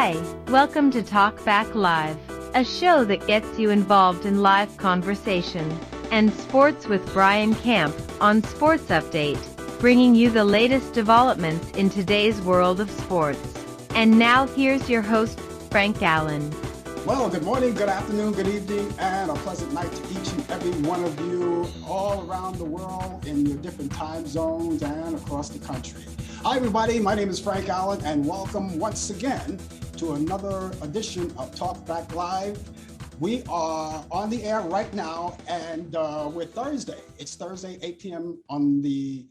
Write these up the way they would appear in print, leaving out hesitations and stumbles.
Hi, welcome to Talk Back Live, a show that gets you involved in live conversation and sports with Brian Camp on Sports Update, bringing you the latest developments in today's world of sports. And now here's your host, Frank Allan. Well, good morning, good afternoon, good evening, and a pleasant night to each and every one of you all around the world in your different time zones and across the country. Hi, everybody. My name is Frank Allan, and welcome once again to another edition of Talk Back Live. We are on the air right now, and we're Thursday. It's Thursday, 8 p.m. on the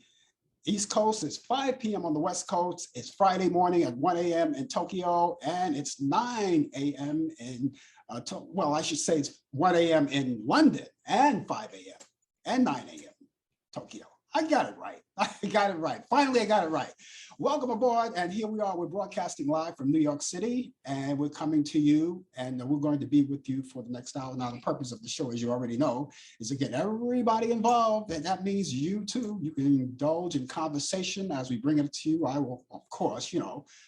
East Coast. It's 5 p.m. on the West Coast. It's Friday morning at 1 a.m. in Tokyo, and it's 9 a.m. in, well, I should say it's 1 a.m. in London, and 5 a.m. and 9 a.m. Tokyo. I got it right. I got it right. Finally, I got it right. Welcome aboard. And here we are. We're broadcasting live from New York City, and we're coming to you, and we're going to be with you for the next hour. Now, the purpose of the show, as you already know, is to get everybody involved. And that means you too. You can indulge in conversation as we bring it to you. I will, of course,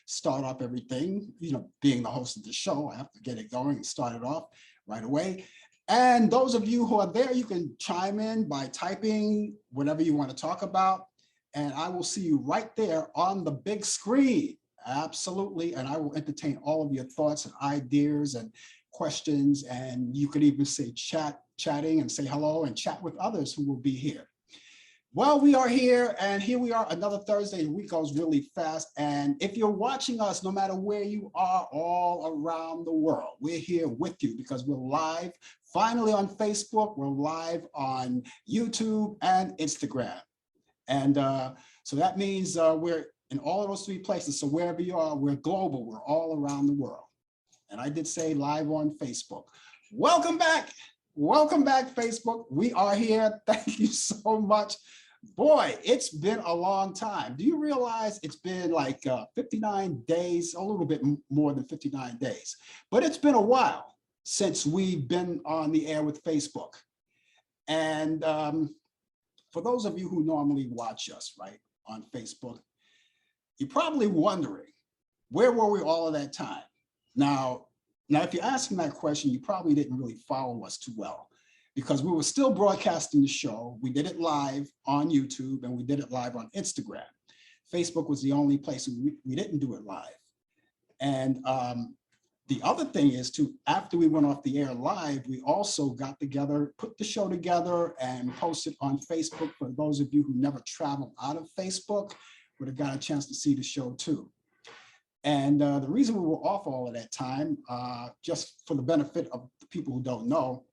start off everything, being the host of the show. I have to get it going and start it off right away. And those of you who are there, you can chime in by typing whatever you want to talk about. And I will see you right there on the big screen. Absolutely. And I will entertain all of your thoughts and ideas and questions. And you could even say chatting and say hello and chat with others who will be here. Well, we are here, and here we are, another Thursday. The week goes really fast. And if you're watching us, no matter where you are all around the world, we're here with you because we're live finally on Facebook. We're live on YouTube and Instagram. And so that means we're in all of those three places. So wherever you are, we're global. We're all around the world. And I did say live on Facebook. Welcome back. Welcome back, Facebook. We are here. Thank you so much. Boy, it's been a long time. Do you realize it's been like 59 days, a little bit more than 59 days, but it's been a while since we've been on the air with Facebook. And for those of you who normally watch us, right, on Facebook, you're probably wondering, where were we all of that time? Now, if you're asking that question, you probably didn't really follow us too well, because we were still broadcasting the show. We did it live on YouTube, and we did it live on Instagram. Facebook was the only place we didn't do it live. And the other thing is, too, after we went off the air live, we also got together, put the show together, and posted on Facebook. For those of you who never traveled out of Facebook, would have got a chance to see the show too. And the reason we were off all of that time, just for the benefit of the people who don't know,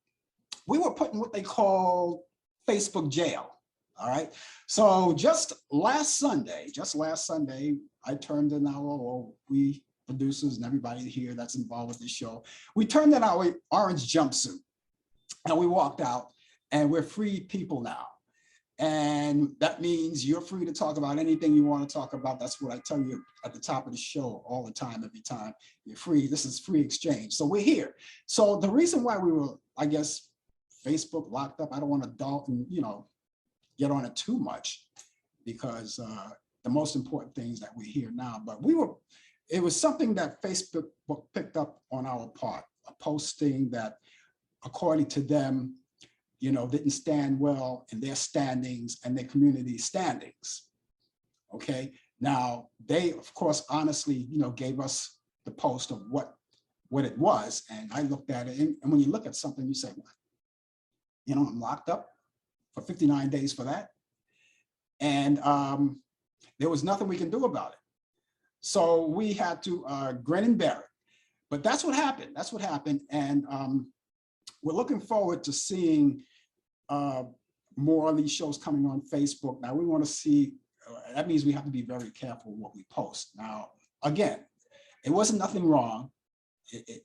we were put in what they call Facebook jail. All right. So just last Sunday, I turned in we producers and everybody here that's involved with the show, we turned in our orange jumpsuit and we walked out, and we're free people now. And that means you're free to talk about anything you want to talk about. That's what I tell you at the top of the show all the time, every time. You're free. This is free exchange. So we're here. So the reason why we were, I guess, Facebook locked up, I don't want to get on it too much, because the most important thing is that we're here now. But it was something that Facebook picked up on our part, a posting that, according to them, didn't stand well in their standings and their community standings. Okay. Now, they, of course, honestly, gave us the post of what it was. And I looked at it. And when you look at something, you say, what? I'm locked up for 59 days for that. And there was nothing we can do about it. So we had to grin and bear it. But that's what happened. That's what happened. And we're looking forward to seeing more of these shows coming on Facebook. Now, we want to see, that means we have to be very careful what we post. Now, again, it wasn't nothing wrong.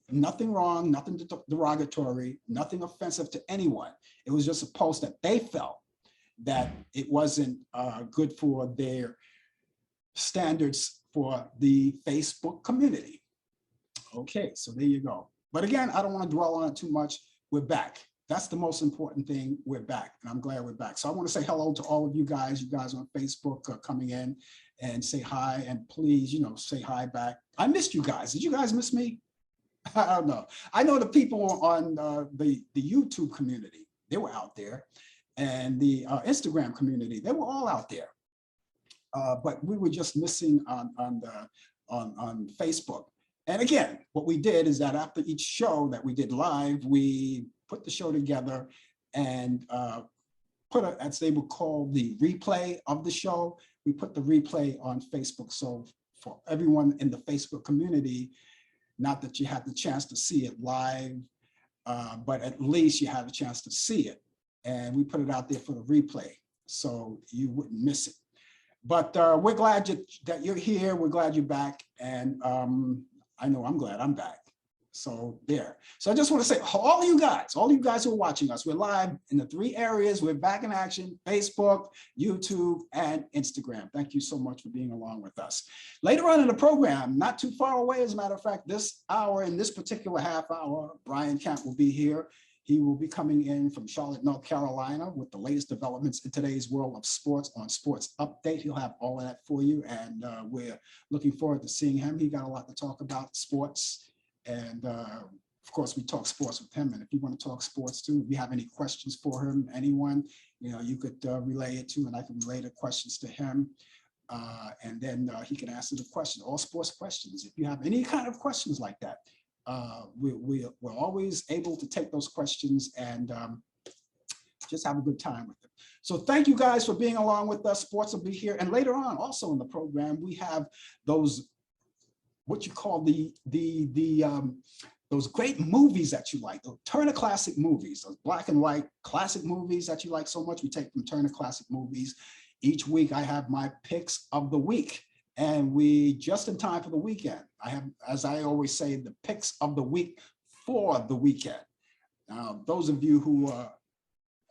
Nothing wrong, nothing derogatory, nothing offensive to anyone. It was just a post that they felt that it wasn't good for their standards for the Facebook community. Okay, so there you go. But again, I don't want to dwell on it too much. We're back. That's the most important thing. We're back, and I'm glad we're back. So I want to say hello to all of you guys on Facebook coming in, and say hi, and please, say hi back. I missed you guys. Did you guys miss me? I don't know. I know the people on the YouTube community, they were out there, and the Instagram community, they were all out there. But we were just missing on Facebook. And again, what we did is that after each show that we did live, we put the show together and put a, as they would call, the replay of the show. We put the replay on Facebook. So for everyone in the Facebook community, not that you had the chance to see it live, but at least you had a chance to see it. And we put it out there for the replay so you wouldn't miss it. But we're glad that you're here. We're glad you're back. And I know I'm glad I'm back. So there. So I just want to say, all you guys who are watching us, we're live in the 3 areas. We're back in action: Facebook, YouTube, and Instagram. Thank you so much for being along with us. Later on in the program, not too far away, as a matter of fact, this hour, in this particular half hour, Brian Camp will be here. He will be coming in from Charlotte, North Carolina, with the latest developments in today's world of sports on Sports Update. He'll have all of that for you, and we're looking forward to seeing him. He got a lot to talk about sports. And of course, we talk sports with him. And if you want to talk sports too, if you have any questions for him, anyone, you could relay it to, and I can relay the questions to him. And then he can answer the question, all sports questions. If you have any kind of questions like that, we're always able to take those questions and just have a good time with them. So thank you guys for being along with us. Sports will be here. And later on, also in the program, we have those, what you call those great movies that you like, those Turner Classic movies, those black and white classic movies that you like so much. We take from Turner Classic movies. Each week I have my picks of the week, and we just in time for the weekend. I have, as I always say, the picks of the week for the weekend. Now, those of you who are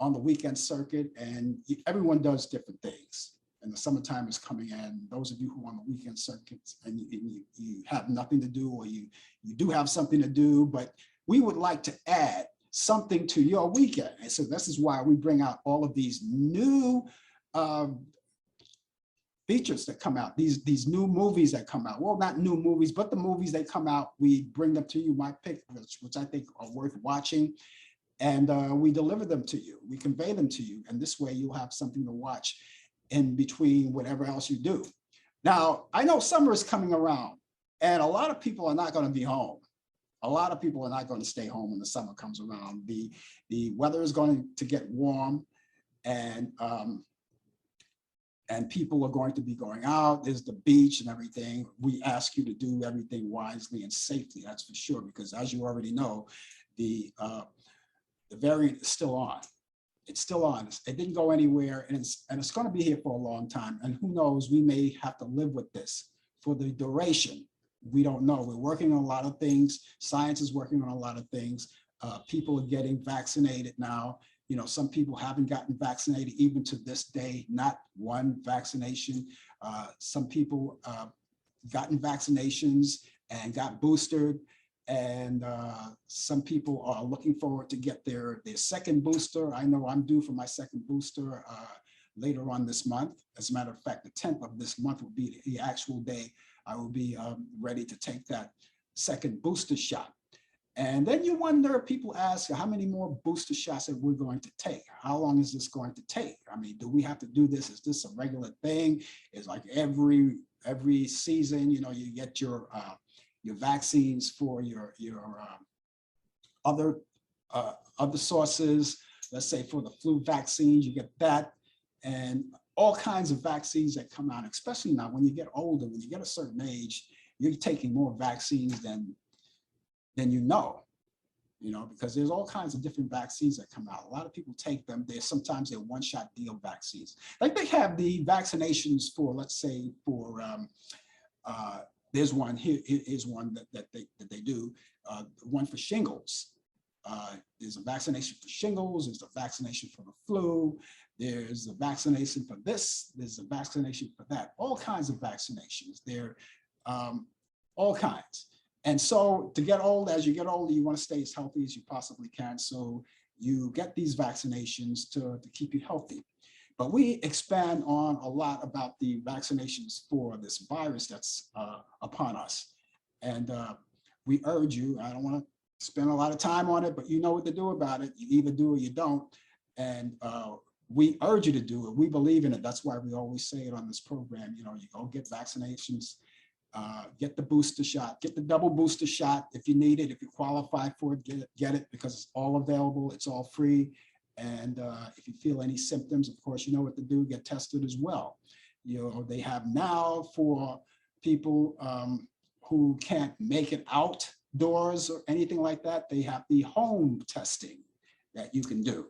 on the weekend circuit, and everyone does different things. And the summertime is coming in. Those of you who are on the weekend circuits and you have nothing to do, or you do have something to do, but we would like to add something to your weekend. And so this is why we bring out all of these new features that come out, these new movies that come out. Well, not new movies, but the movies that come out, we bring them to you, my pick, which I think are worth watching. And we deliver them to you. We convey them to you. And this way you'll have something to watch in between whatever else you do. Now, I know summer is coming around, and a lot of people are not going to be home. A lot of people are not going to stay home when the summer comes around. The weather is going to get warm, and people are going to be going out. There's the beach and everything. We ask you to do everything wisely and safely, that's for sure, because as you already know, the variant is still on. It's still on. It didn't go anywhere, and it's going to be here for a long time. And who knows, we may have to live with this for the duration. We don't know. We're working on a lot of things. Science is working on a lot of things. People are getting vaccinated now. Some people haven't gotten vaccinated even to this day, not one vaccination. Some people gotten vaccinations and got boosted. And some people are looking forward to get their second booster. I know I'm due for my second booster later on this month. As a matter of fact, the 10th of this month will be the actual day I will be ready to take that second booster shot. And then you wonder, people ask, how many more booster shots are we going to take? How long is this going to take? I mean, do we have to do this? Is this a regular thing? Is like every season, you get your vaccines for your other sources. Let's say for the flu vaccines, you get that, and all kinds of vaccines that come out, especially now when you get older, when you get a certain age, you're taking more vaccines than because there's all kinds of different vaccines that come out. A lot of people take them. Sometimes they're one-shot deal vaccines. Like they have the vaccinations for, let's say, for there's one here. Here's one that they do. One for shingles. There's a vaccination for shingles. There's a vaccination for the flu. There's a vaccination for this. There's a vaccination for that. All kinds of vaccinations. They're all kinds. And so as you get older, you want to stay as healthy as you possibly can. So you get these vaccinations to keep you healthy. But we expand on a lot about the vaccinations for this virus that's upon us. And we urge you, I don't want to spend a lot of time on it, but you know what to do about it. You either do or you don't. And we urge you to do it. We believe in it. That's why we always say it on this program. You know, you go get vaccinations, get the booster shot, get the double booster shot if you need it. If you qualify for it, get it because it's all available. It's all free. And if you feel any symptoms, of course, you know what to do, get tested as well. You know, they have now for people who can't make it outdoors or anything like that, they have the home testing that you can do.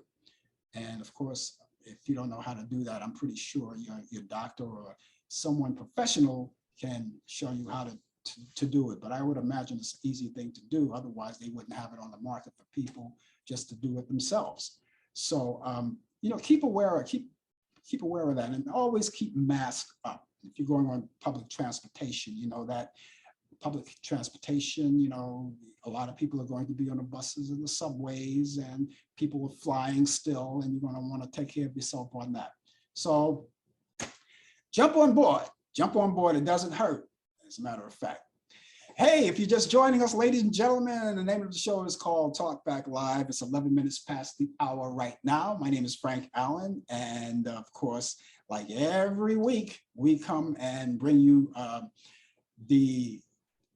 And of course, if you don't know how to do that, I'm pretty sure your doctor or someone professional can show you how to do it. But I would imagine it's an easy thing to do. Otherwise, they wouldn't have it on the market for people just to do it themselves. So, you know, keep aware of that, and always keep masked up. If you're going on public transportation, you know that public transportation, you know, a lot of people are going to be on the buses and the subways, and people are flying still, and you're going to want to take care of yourself on that. So jump on board. It doesn't hurt, as a matter of fact. Hey, if you're just joining us, ladies and gentlemen, the name of the show is called Talk Back Live. It's 11 minutes past the hour right now. My name is Frank Allen. And of course, like every week, we come and bring you the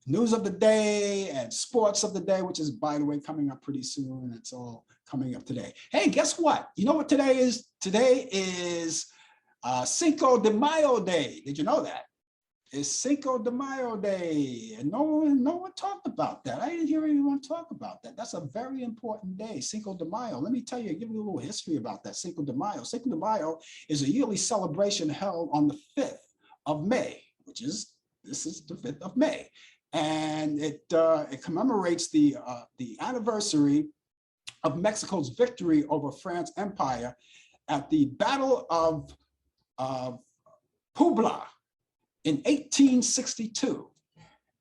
news of the day and sports of the day, which is, by the way, coming up pretty soon. It's all coming up today. Hey, guess what? You know what today is? Today is Cinco de Mayo Day. Did you know that? It's Cinco de Mayo Day, and no one talked about that. I didn't hear anyone talk about that. That's a very important day, Cinco de Mayo. Let me tell you, give you a little history about that, Cinco de Mayo. Cinco de Mayo is a yearly celebration held on the 5th of May, this is the 5th of May. And it commemorates the anniversary of Mexico's victory over France Empire at the Battle of Puebla in 1862,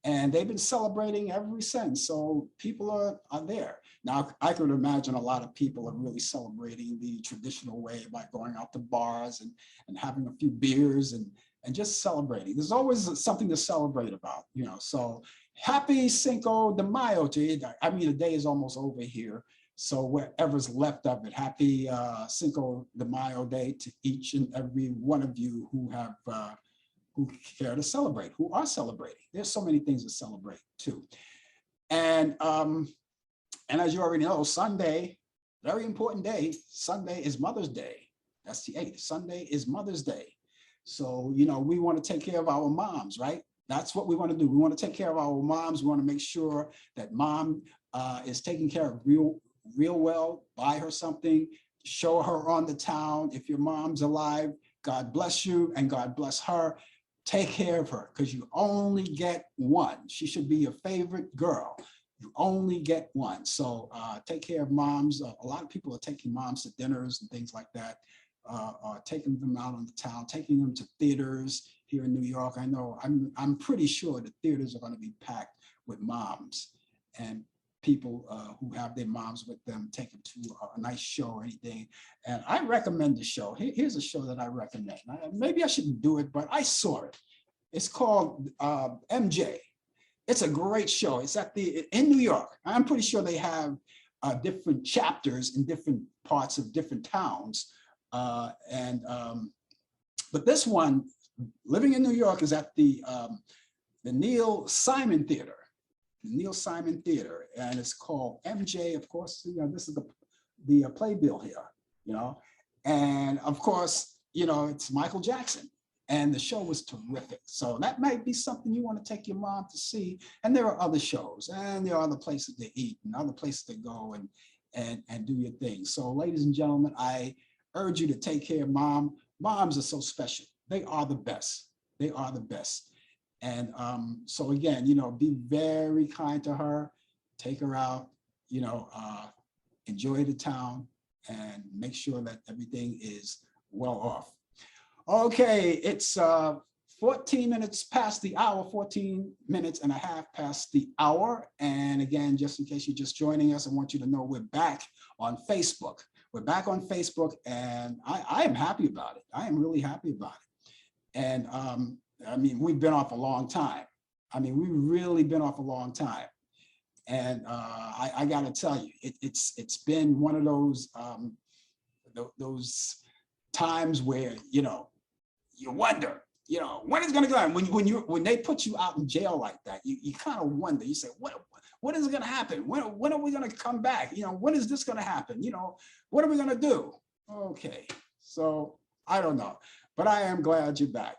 and they've been celebrating ever since. So people are there. Now, I could imagine a lot of people are really celebrating the traditional way by going out to bars and having a few beers and just celebrating. There's always something to celebrate about, you know. So happy Cinco de Mayo to you. I mean, the day is almost over here. So whatever's left of it, happy Cinco de Mayo Day to each and every one of you who have who care to celebrate, who are celebrating. There's so many things to celebrate too. And as you already know, Sunday, very important day. Sunday is Mother's Day. That's the 8th. Sunday is Mother's Day. So, you know, we want to take care of our moms, right? That's what we want to do. We want to take care of our moms. We want to make sure that mom is taken care of real well, buy her something, show her on the town. If your mom's alive, God bless you and God bless her. Take care of her because you only get one. She should be your favorite girl. You only get one. So take care of moms. A lot of people are taking moms to dinners and things like that, taking them out on the town, taking them to theaters here in New York. I know I'm pretty sure the theaters are going to be packed with moms and people who have their moms with them, take them to a nice show or anything. And I recommend the show. Here's a show that I recommend. Maybe I shouldn't do it, but I saw it. It's called MJ. It's a great show. It's in New York. I'm pretty sure they have different chapters in different parts of different towns. But this one, living in New York, is at the Neil Simon Theater. The Neil Simon Theater, and it's called MJ. Of course, you know, this is the playbill here, you know, and of course, you know, it's Michael Jackson, and the show was terrific. So that might be something you want to take your mom to see. And there are other shows, and there are other places to eat and other places to go and do your thing. So, ladies and gentlemen, I urge you to take care of mom. Moms are so special. They are the best. They are the best. And so again, you know, be very kind to her, take her out, you know, enjoy the town and make sure that everything is well off. Okay, it's 14 minutes past the hour, 14 minutes and a half past the hour. And again, just in case you're just joining us, I want you to know we're back on Facebook. We're back on Facebook, and I am happy about it. I am really happy about it. And I mean, we've been off a long time. I mean, we've really been off a long time. And I got to tell you, it's been one of those times where, you know, you wonder, you know, when it's going to go on. When they put you out in jail like that, you kind of wonder. You say, what is going to happen? When are we going to come back? You know, when is this going to happen? You know, what are we going to do? Okay, so I don't know, but I am glad you're back.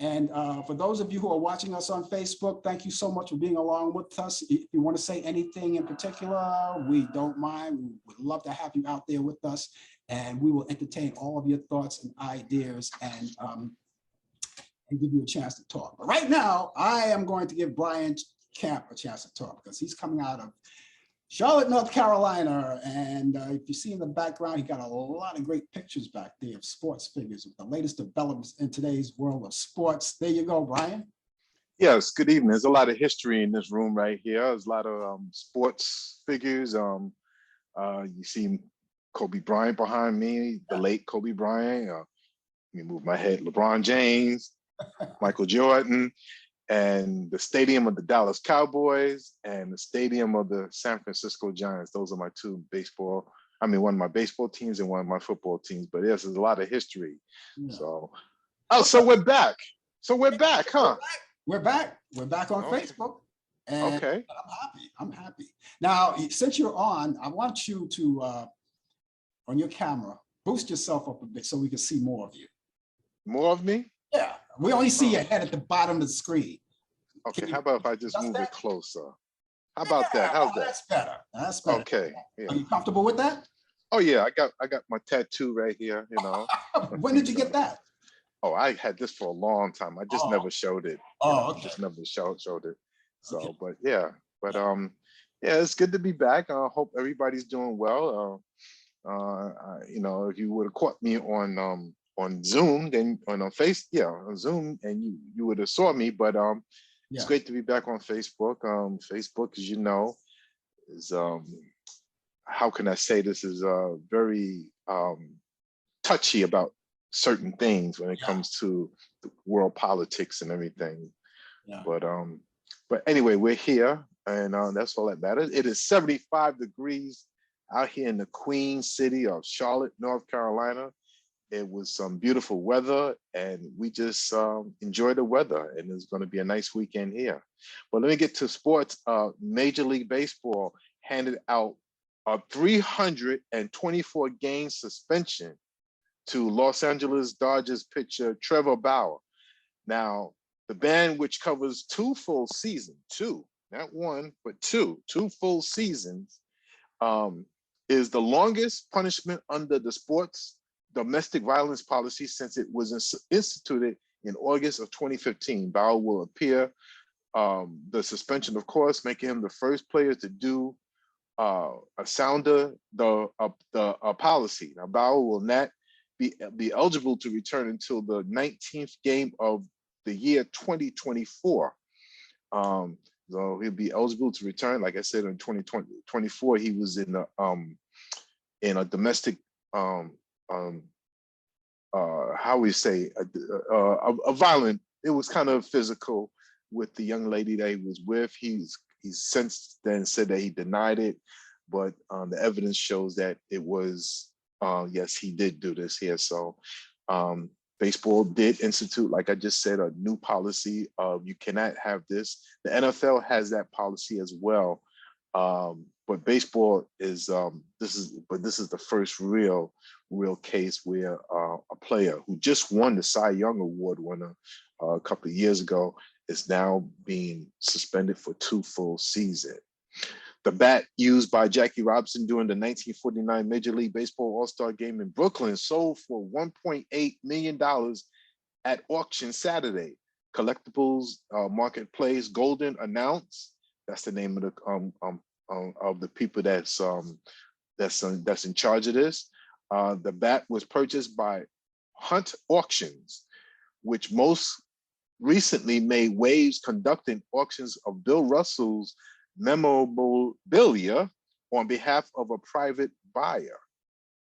And for those of you who are watching us on Facebook, thank you so much for being along with us. If you want to say anything in particular, we don't mind. We would love to have you out there with us, and we will entertain all of your thoughts and ideas and give you a chance to talk. But right now, I am going to give Brian Camp a chance to talk because he's coming out of Charlotte, North Carolina. And if you see in the background, he got a lot of great pictures back there of sports figures with the latest developments in today's world of sports. There you go, Brian. Yes, good evening. There's a lot of history in this room right here. There's a lot of sports figures. You see Kobe Bryant behind me, the late Kobe Bryant. Let me move my head. LeBron James, Michael Jordan, and the stadium of the Dallas Cowboys and the stadium of the San Francisco Giants. Those are my two baseball. I mean, one of my baseball teams and one of my football teams. But yes, there's a lot of history. Yeah. So we're back. So we're back, huh? We're back. We're back on Facebook. And okay. I'm happy. Now, since you're on, I want you to, on your camera, boost yourself up a bit so we can see more of you. More of me? Yeah, we only see your head at the bottom of the screen. Okay, how about if I just move it closer? How about that? How's that? That's better. That's better. Okay. Yeah. Are you comfortable with that? Oh yeah, I got my tattoo right here, you know. When did you get that? Oh, I had this for a long time. I just never showed it. Okay. Just never showed it. So, okay. But yeah, yeah, it's good to be back. I hope everybody's doing well. You know, if you would have caught me on Zoom, then on Zoom, and you would have saw me. But it's great to be back on Facebook. Facebook, as you know, is how can I say this, is very touchy about certain things when it comes to the world politics and everything. Yeah. But anyway, we're here, and that's all that matters. It is 75 degrees out here in the Queen City of Charlotte, North Carolina. It was some beautiful weather, and we just enjoy the weather, and it's going to be a nice weekend here. But let me get to sports. Major League Baseball handed out a 324 game suspension to Los Angeles Dodgers pitcher Trevor Bauer. Now, the ban, which covers 2 full seasons, 2, not 1, but 2 full seasons, is the longest punishment under the sport's domestic violence policy since it was instituted in August of 2015. Bauer will appear the suspension, of course, making him the first player to do sounder the policy. Now, Bauer will not be eligible to return until the 19th game of the year 2024. So he'll be eligible to return. Like I said, in 2024, he was in a domestic how we say a violent. It was kind of physical with the young lady that he was with. He's since then said that he denied it, but the evidence shows that it was yes, he did do this here. So baseball did institute, like I just said, a new policy of you cannot have this. The NFL has that policy as well, but baseball is this is the first real case where a player who just won the Cy Young Award winner a couple of years ago is now being suspended for 2 full seasons. The bat used by Jackie Robinson during the 1949 Major League Baseball All-Star Game in Brooklyn sold for $1.8 million at auction Saturday. Collectibles Marketplace Golden announced, that's the name of the people that's in charge of this. The bat was purchased by Hunt Auctions, which most recently made waves conducting auctions of Bill Russell's memorabilia on behalf of a private buyer.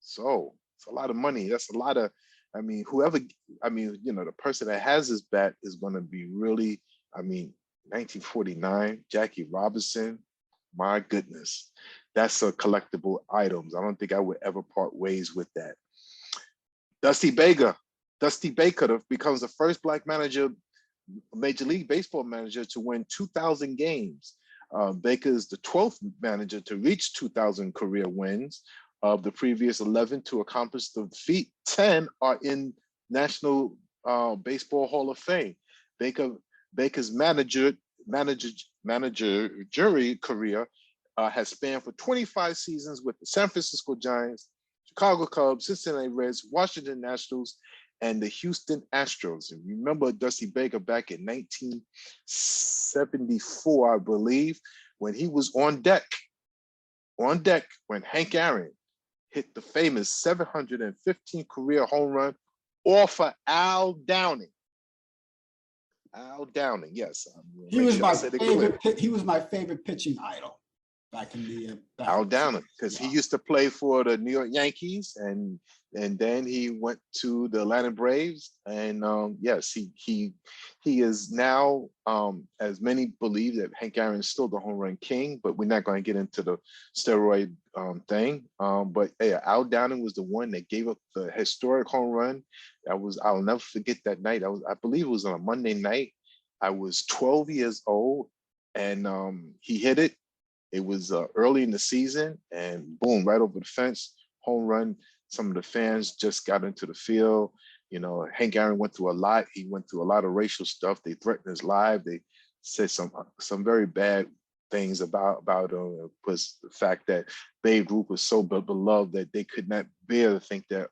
So it's a lot of money. That's a lot of, I mean, whoever, I mean, you know, the person that has this bat is going to be really, I mean, 1949, Jackie Robinson, my goodness, that's a collectible items. I don't think I would ever part ways with that. Dusty Baker, Dusty Baker becomes the first Black manager, Major League Baseball manager to win 2,000 games. Baker is the 12th manager to reach 2,000 career wins. Of the previous 11 to accomplish the feat, 10 are in National Baseball Hall of Fame. Baker's managerial career has spanned for 25 seasons with the San Francisco Giants, Chicago Cubs, Cincinnati Reds, Washington Nationals, and the Houston Astros. And remember Dusty Baker back in 1974, I believe, when he was on deck when Hank Aaron hit the famous 715 career home run off of Al Downing. Al Downing, yes. He was my favorite. He was my favorite pitching idol back in the Al Downing, because he used to play for the New York Yankees, and then he went to the Atlanta Braves, and yes, he is now, as many believe, that Hank Aaron is still the home run king, but we're not going to get into the steroid thing. But yeah, Al Downing was the one that gave up the historic home run. I'll never forget that night. I believe it was on a Monday night. I was 12 years old, and he hit it. It was early in the season, and boom, right over the fence, home run. Some of the fans just got into the field. You know, Hank Aaron went through a lot. He went through a lot of racial stuff. They threatened his life. They said some very bad things about him. Was the fact that Babe Ruth was so beloved that they could not bear to think that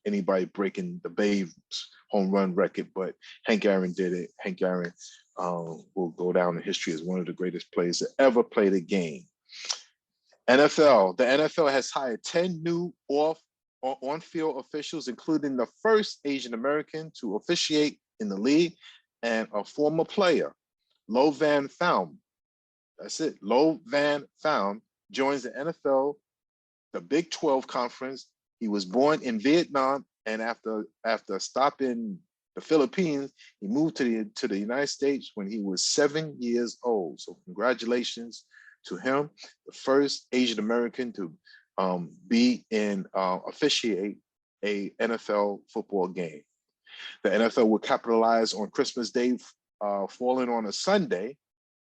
anybody breaking the Babe's home run record. But Hank Aaron did it. Hank Aaron will go down in history as one of the greatest players to ever play the game. NFL. The NFL has hired 10 new on-field officials, including the first Asian American to officiate in the league and a former player, Lo Van Faum. That's it. Lo Van Faum joins the NFL, the Big 12 conference. He was born in Vietnam, and after a stop in the Philippines, he moved to the United States when he was 7 years old. So congratulations to him, the first Asian American to officiate a NFL football game. The NFL will capitalize on Christmas Day falling on a Sunday.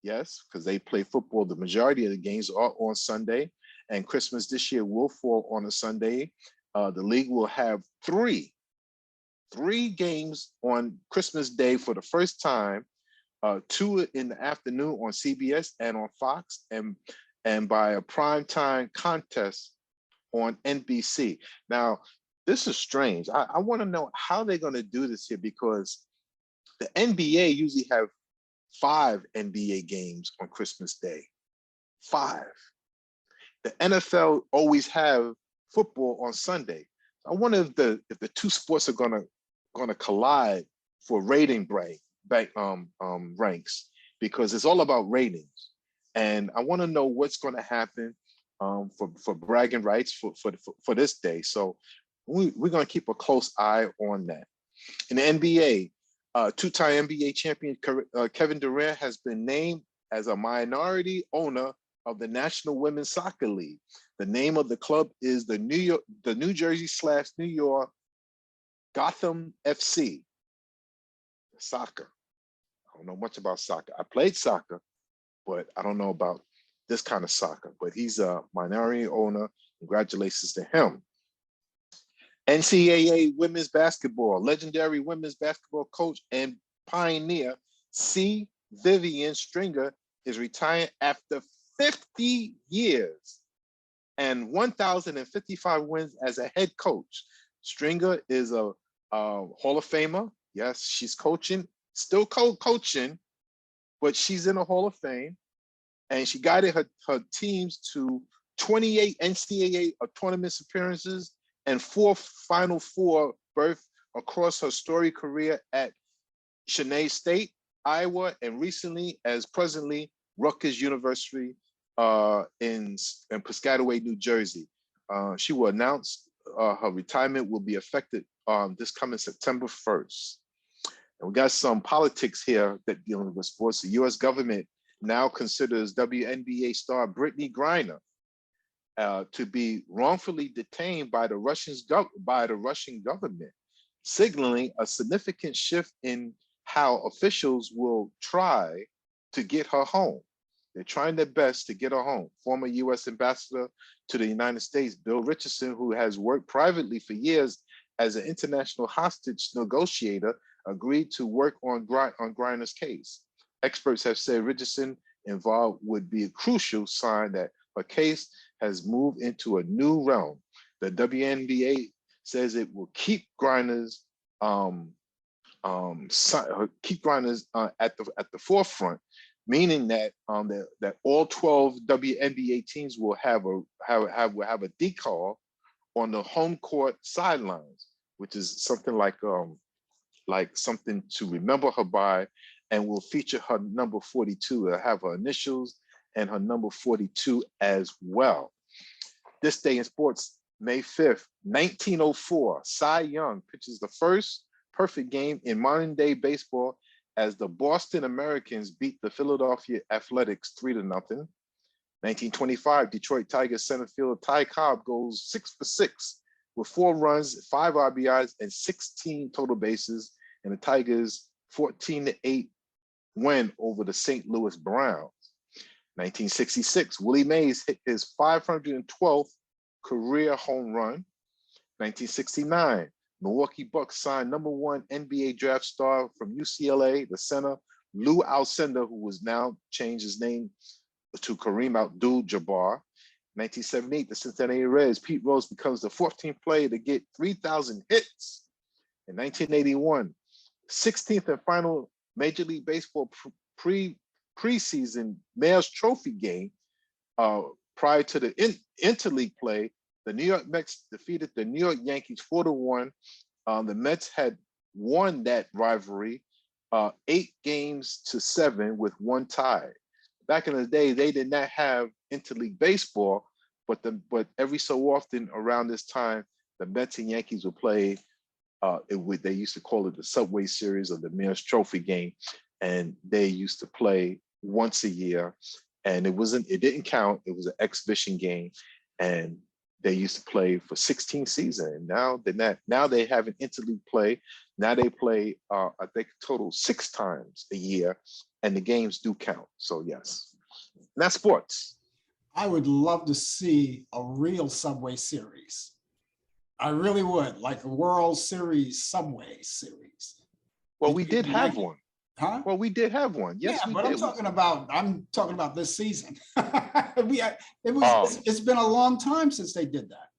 Yes, because they play football. The majority of the games are on Sunday, and Christmas this year will fall on a Sunday. The league will have three games on Christmas Day for the first time, 2 in the afternoon on CBS and on Fox, and by a primetime contest on NBC. Now, this is strange. I want to know how they're going to do this here, because the NBA usually have 5 NBA games on Christmas Day. 5. The NFL always have football on Sunday. I wonder if the two sports are gonna collide for rating ranks, because it's all about ratings. And I want to know what's going to happen for bragging rights for this day. So we're going to keep a close eye on that. In the NBA, two-time NBA champion Kevin Durant has been named as a minority owner of the National Women's Soccer League. The name of the club is the New Jersey/New York Gotham FC. Soccer. I don't know much about soccer. I played soccer, but I don't know about this kind of soccer. But he's a minority owner. Congratulations to him. NCAA women's basketball, legendary women's basketball coach and pioneer C. Vivian Stringer is retiring after 50 years and 1,055 wins as a head coach. Stringer is a Hall of Famer. Yes, she's coaching, still coaching, but she's in the Hall of Fame. And she guided her teams to 28 NCAA tournament appearances and 4 Final Four berths across her storied career at Chenault State, Iowa, and recently as presently Rutgers University in Piscataway, New Jersey. She will announce her retirement will be effective this coming September 1st. And we got some politics here that dealing with sports. The U.S. government now considers WNBA star Brittany Griner to be wrongfully detained by the Russian government, signaling a significant shift in how officials will try to get her home. They're trying their best to get her home. Former U.S. Ambassador to the United States, Bill Richardson, who has worked privately for years as an international hostage negotiator, agreed to work on Griner's case. Experts have said Richardson involved would be a crucial sign that her case has moved into a new realm. The WNBA says it will keep Griner's at the forefront, meaning that that all 12 WNBA teams will have a decal on the home court sidelines, which is something like something to remember her by, and will feature her number 42. It'll have her initials and her number 42 as well. This day in sports, May 5th, 1904, Cy Young pitches the first perfect game in modern day baseball as the Boston Americans beat the Philadelphia Athletics 3-0. 1925, Detroit Tigers center fielder Ty Cobb goes 6 for 6 with 4 runs, 5 RBIs, and 16 total bases, and the Tigers 14-8 win over the St. Louis Browns. 1966, Willie Mays hit his 512th career home run. 1969, Milwaukee Bucks signed '1 NBA draft star from UCLA, the center Lou Alcindor, who was now changed his name to Kareem Abdul-Jabbar. 1978, the Cincinnati Reds, Pete Rose becomes the 14th player to get 3,000 hits. In 1981, 16th and final Major League Baseball preseason Mayor's Trophy game. Prior to the interleague play, the New York Mets defeated the New York Yankees 4-1. The Mets had won that rivalry 8-7 with 1 tie. Back in the day, they did not have interleague baseball, but every so often around this time, the Mets and Yankees would play. They used to call it the Subway Series or the Mayor's Trophy game, and they used to play once a year. And it didn't count. It was an exhibition game, and they used to play for 16 seasons. And now they're not. Now they have an interleague play. Now they play, I think, total 6 times a year, and the games do count. So yes, and that's sports. I would love to see a real Subway Series. I really would, like a World Series Subway Series. Well, we did have one. Huh? Well, we did have one. Yes, yeah, we but did. I'm talking about this season. It's been a long time since they did that,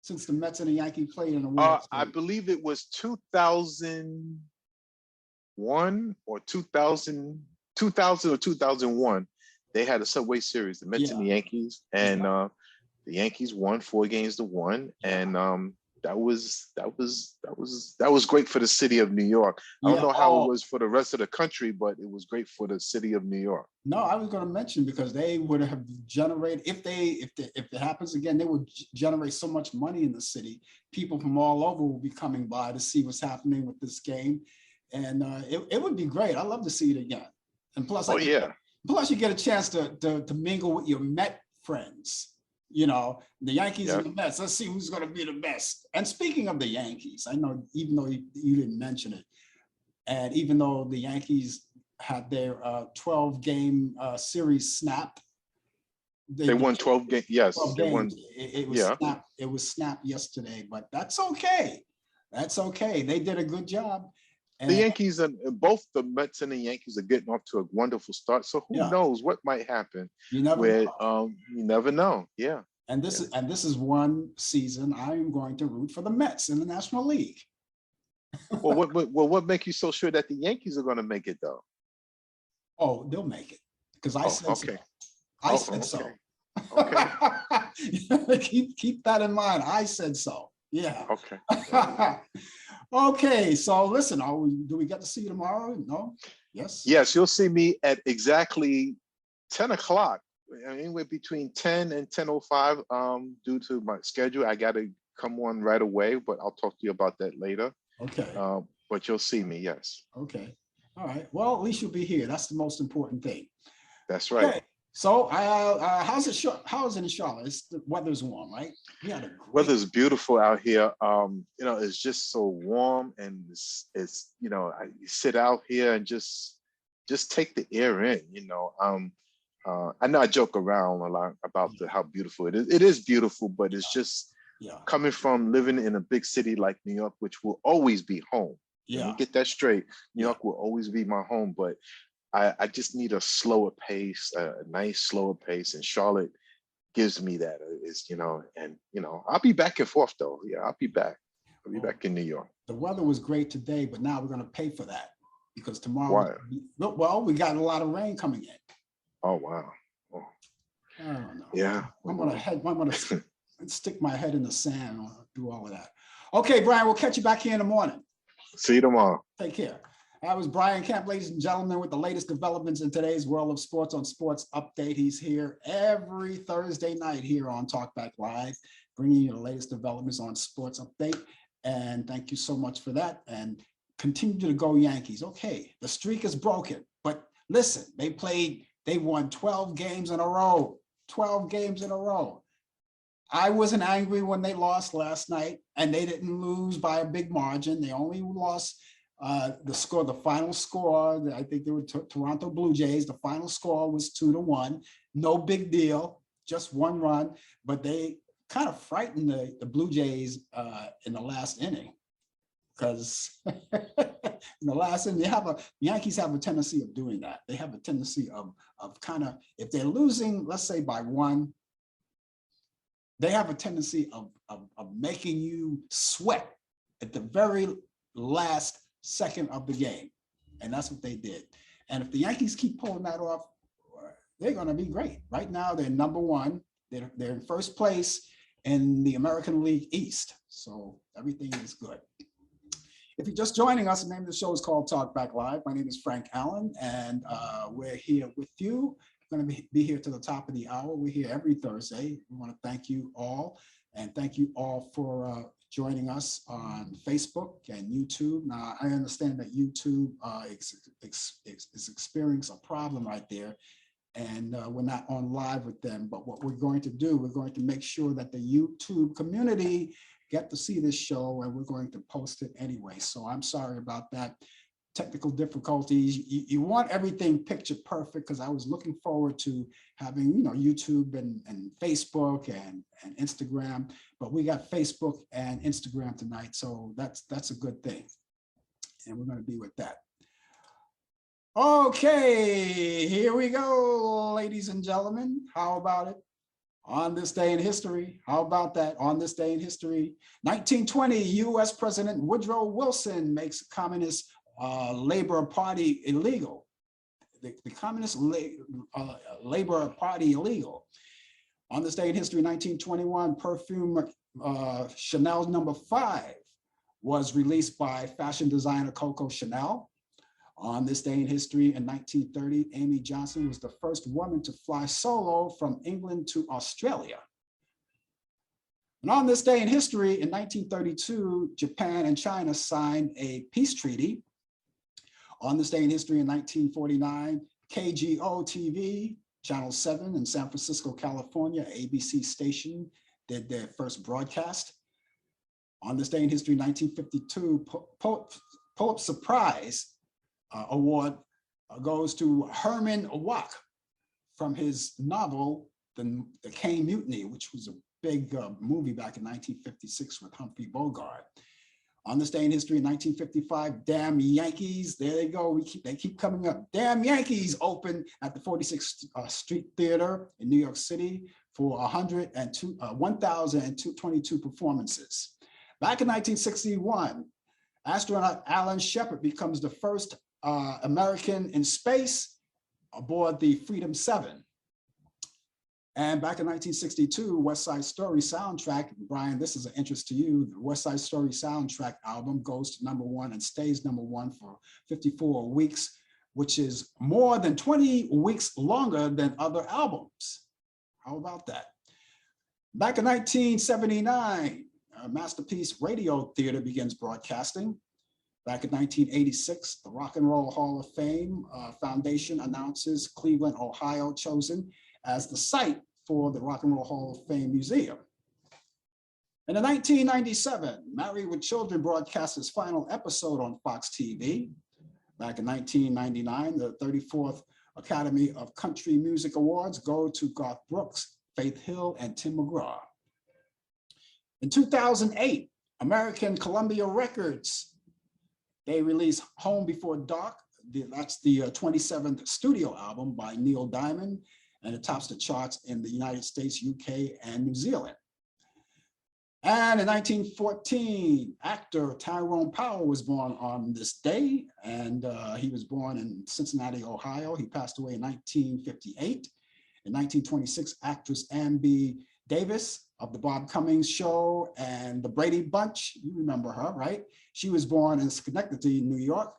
since the Mets and the Yankees played in the World Series. I believe it was 2001 or 2000 or 2001. They had a Subway Series, the Mets and the Yankees, and the Yankees won 4-1, and that was great for the city of New York. I don't know how it was for the rest of the country, but it was great for the city of New York. No, I was going to mention, because they would have generated, if it happens again, they would generate so much money in the city. People from all over will be coming by to see what's happening with this game, and it would be great. I'd love to see it again. And plus, plus you get a chance to mingle with your Met friends. You know, the Yankees and the Mets. Let's see who's going to be the best. And speaking of the Yankees, I know, even though you didn't mention it, and even though the Yankees had their 12-game series snap, they won 12 games. Yes, 12 they won. It was snapped yesterday, but that's okay. That's okay. They did a good job. And the Yankees and both the Mets and the Yankees are getting off to a wonderful start. So who knows what might happen? You never know. You never know. Yeah. And this is one season I am going to root for the Mets in the National League. Well, what makes you so sure that the Yankees are going to make it, though? Oh, they'll make it, because I said so. I said so. Okay. keep that in mind. I said so. Yeah. Okay. Okay, so listen, do we get to see you tomorrow? No? Yes? Yes, you'll see me at exactly 10 o'clock, anywhere between 10 and 10:05. Due to my schedule, I got to come on right away, but I'll talk to you about that later. Okay. But you'll see me, yes. Okay. All right. Well, at least you'll be here. That's the most important thing. That's right. Okay. So, how's it? How is it in Charlotte? The weather's warm, right? We had a great. Weather's beautiful out here. You know, it's just so warm, and it's you know, you sit out here and just take the air in. You know, I know I joke around a lot about how beautiful it is. It is beautiful, but it's just coming from living in a big city like New York, which will always be home. Let me get that straight. New York will always be my home, but I just need a slower pace, a nice slower pace, and Charlotte gives me that. Is, you know, and you know, I'll be back and forth though. Yeah, I'll be back. I'll be back in New York. The weather was great today, but now we're going to pay for that because tomorrow. Why? Well, we got a lot of rain coming in. Oh wow. Oh. I don't know. Yeah. I'm gonna stick my head in the sand and do all of that. Okay, Brian, we'll catch you back here in the morning. See you tomorrow. Take care. That was Brian Camp, ladies and gentlemen, with the latest developments in today's world of sports on Sports Update. He's here every Thursday night here on Talkback Live, bringing you the latest developments on Sports Update. And thank you so much for that. And continue to go Yankees. Okay, the streak is broken, but listen, they won 12 games in a row. 12 games in a row. I wasn't angry when they lost last night, and they didn't lose by a big margin. They only lost the final score. I think they were Toronto Blue Jays. The final score was 2-1. No big deal, just one run. But they kind of frightened the Blue Jays in the last inning, because in the last inning, the Yankees have a tendency of doing that. They have a tendency of kind of, if they're losing, let's say by one, they have a tendency of making you sweat at the very last second of the game. And that's what they did. And if the Yankees keep pulling that off, they're going to be great. Right now, they're number one. They're in first place in the American League East. So everything is good. If you're just joining us, the name of the show is called Talk Back Live. My name is Frank Allan, and we're here with you. Going to be here to the top of the hour. We're here every Thursday. We want to thank you all, and thank you all for joining us on Facebook and YouTube. Now, I understand that YouTube is experiencing a problem right there, and we're not on live with them. But what we're going to do, we're going to make sure that the YouTube community get to see this show, and we're going to post it anyway. So I'm sorry about that. Technical difficulties. You want everything picture perfect, because I was looking forward to having, you know, YouTube and Facebook and Instagram, but we got Facebook and Instagram tonight, so that's a good thing, and we're going to be with that. Okay, here we go, ladies and gentlemen. How about it? On this day in history, how about that? On this day in history, 1920, U.S. President Woodrow Wilson makes Communist Labor Party illegal. The Communist Labor Party illegal. On this day in history, 1921, perfume Chanel No. 5 was released by fashion designer Coco Chanel. On this day in history, in 1930, Amy Johnson was the first woman to fly solo from England to Australia. And on this day in history, in 1932, Japan and China signed a peace treaty. On this day in history, in 1949, KGO TV, Channel 7 in San Francisco, California, ABC station, did their first broadcast. On this day in history, 1952, Pulitzer Prize Award goes to Herman Watt from his novel, The Caine Mutiny, which was a big movie back in 1956 with Humphrey Bogart. On this day in history, in 1955, Damn Yankees, there they go, they keep coming up. Damn Yankees opened at the 46th Street Theater in New York City for 1,022 performances. Back in 1961, astronaut Allan Shepard becomes the first American in space aboard the Freedom 7. And back in 1962, West Side Story soundtrack, Brian, this is an interest to you. The West Side Story soundtrack album goes to #1 and stays #1 for 54 weeks, which is more than 20 weeks longer than other albums. How about that? Back in 1979, Masterpiece Radio Theater begins broadcasting. Back in 1986, the Rock and Roll Hall of Fame Foundation announces Cleveland, Ohio, chosen as the site for the Rock and Roll Hall of Fame Museum. And in 1997, Married with Children broadcast its final episode on Fox TV. Back in 1999, the 34th Academy of Country Music Awards go to Garth Brooks, Faith Hill, and Tim McGraw. In 2008, American Columbia Records, they released Home Before Dark. That's the 27th studio album by Neil Diamond, and it tops the charts in the United States, UK, and New Zealand. And in 1914, actor Tyrone Power was born on this day, and he was born in Cincinnati, Ohio. He passed away in 1958. In 1926, actress Ann B. Davis of the Bob Cummings Show and the Brady Bunch, you remember her, right? She was born in Schenectady, New York,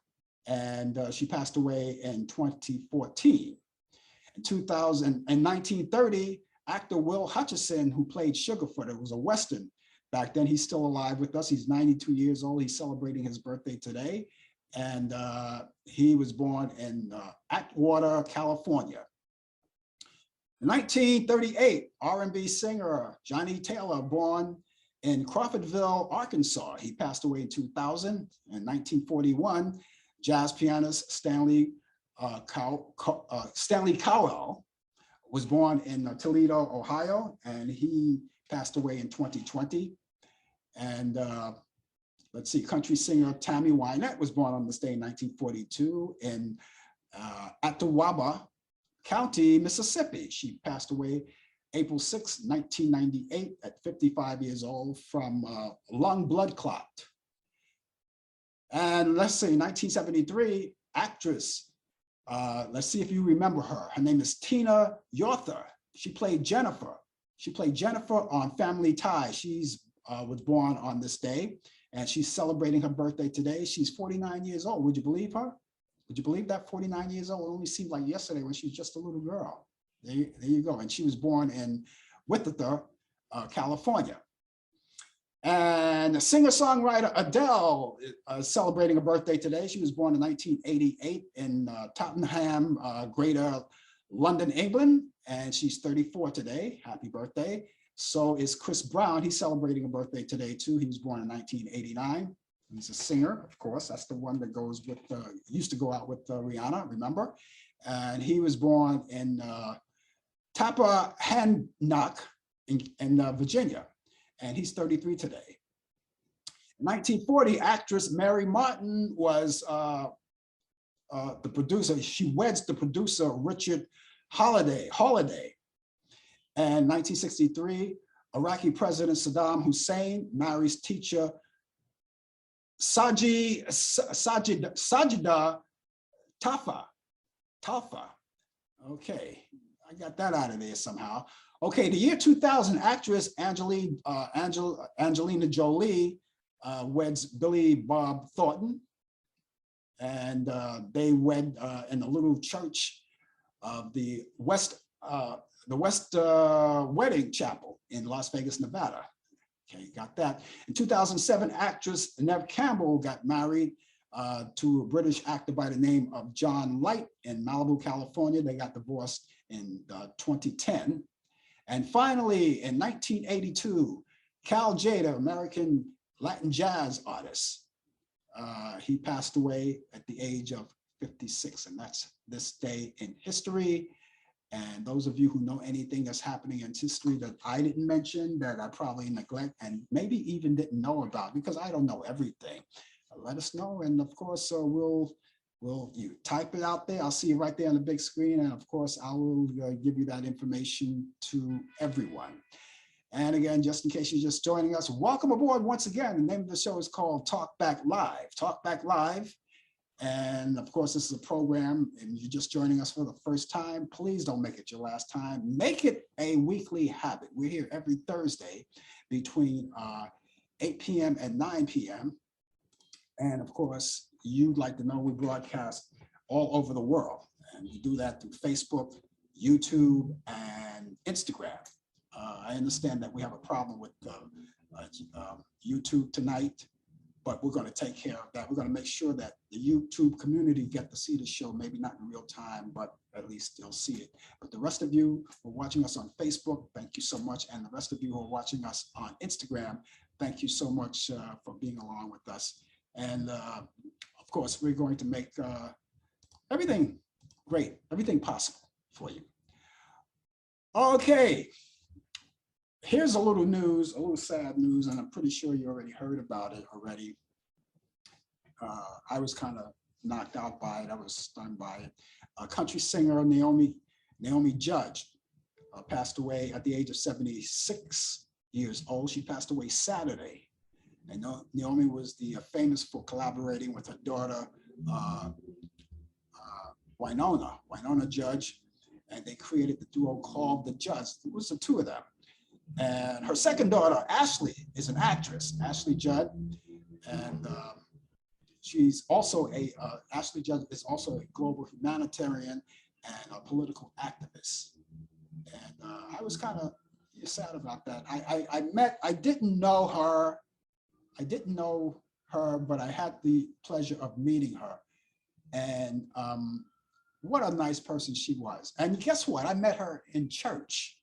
and she passed away in 2014. In 1930, actor Will Hutchison, who played Sugarfoot, it was a Western. Back then, he's still alive with us. He's 92 years old. He's celebrating his birthday today. And he was born in Atwater, California. In 1938, R&B singer Johnny Taylor, born in Crawfordville, Arkansas. He passed away in 2000. In 1941, jazz pianist Stanley Cowell was born in Toledo, Ohio, and he passed away in 2020. And let's see, country singer Tammy Wynette was born on this day in 1942 in Attawaba County, Mississippi. She passed away April 6, 1998 at 55 years old from lung blood clot. And let's see, 1973, actress, let's see if you remember her. Her name is Tina Yother. She played Jennifer. She played Jennifer on Family Ties. She's was born on this day, and she's celebrating her birthday today. She's 49 years old. Would you believe her? Would you believe that 49 years old? It only seemed like yesterday when she was just a little girl. There you go. And she was born in Wichita, California. And the singer-songwriter Adele is celebrating a birthday today. She was born in 1988 in Tottenham, Greater London, England, and she's 34 today. Happy birthday. So is Chris Brown. He's celebrating a birthday today too. He was born in 1989. He's a singer, of course. That's the one that goes with, used to go out with Rihanna, remember? And he was born in Tappahannock in Virginia, and he's 33 today. In 1940, actress Mary Martin was the producer. She weds the producer Richard Holiday. And 1963, Iraqi President Saddam Hussein marries teacher Sajida Tafa. Okay, I got that out of there somehow. Okay, the year 2000, actress Angelina Jolie weds Billy Bob Thornton, and they wed in a little church of the West Wedding Chapel in Las Vegas, Nevada. Okay, got that. In 2007, actress Neve Campbell got married to a British actor by the name of John Light in Malibu, California. They got divorced in 2010. And finally, in 1982, Cal Tjader, American Latin jazz artist, he passed away at the age of 56, and that's this day in history. And those of you who know anything that's happening in history that I didn't mention, that I probably neglect and maybe even didn't know about, because I don't know everything, let us know. And of course, you type it out there. I'll see it right there on the big screen. And of course, I will give you that information to everyone. And again, just in case you're just joining us, welcome aboard once again. The name of the show is called Talk Back Live. Talk Back Live. And of course, this is a program, and you're just joining us for the first time. Please don't make it your last time. Make it a weekly habit. We're here every Thursday between 8 p.m. and 9 p.m. And of course, you'd like to know we broadcast all over the world. And we do that through Facebook, YouTube, and Instagram. I understand that we have a problem with YouTube tonight, but we're going to take care of that. We're going to make sure that the YouTube community get to see the show, maybe not in real time, but at least they'll see it. But the rest of you who are watching us on Facebook, thank you so much. And the rest of you who are watching us on Instagram, thank you so much for being along with us. And of course, we're going to make everything great, everything possible for you. Okay. Here's a little news, a little sad news, and I'm pretty sure you already heard about it already. I was kind of knocked out by it. I was stunned by it. Country singer Naomi Judge passed away at the age of 76 years old. She passed away Saturday. And Naomi was famous for collaborating with her daughter, Winona Judge, and they created the duo called The Judge. It was the two of them. And her second daughter, Ashley, is an actress, Ashley Judd. And she's also Ashley Judd is also a global humanitarian and a political activist. And I was kind of sad about that. I didn't know her, but I had the pleasure of meeting her. And what a nice person she was. And guess what? I met her in church.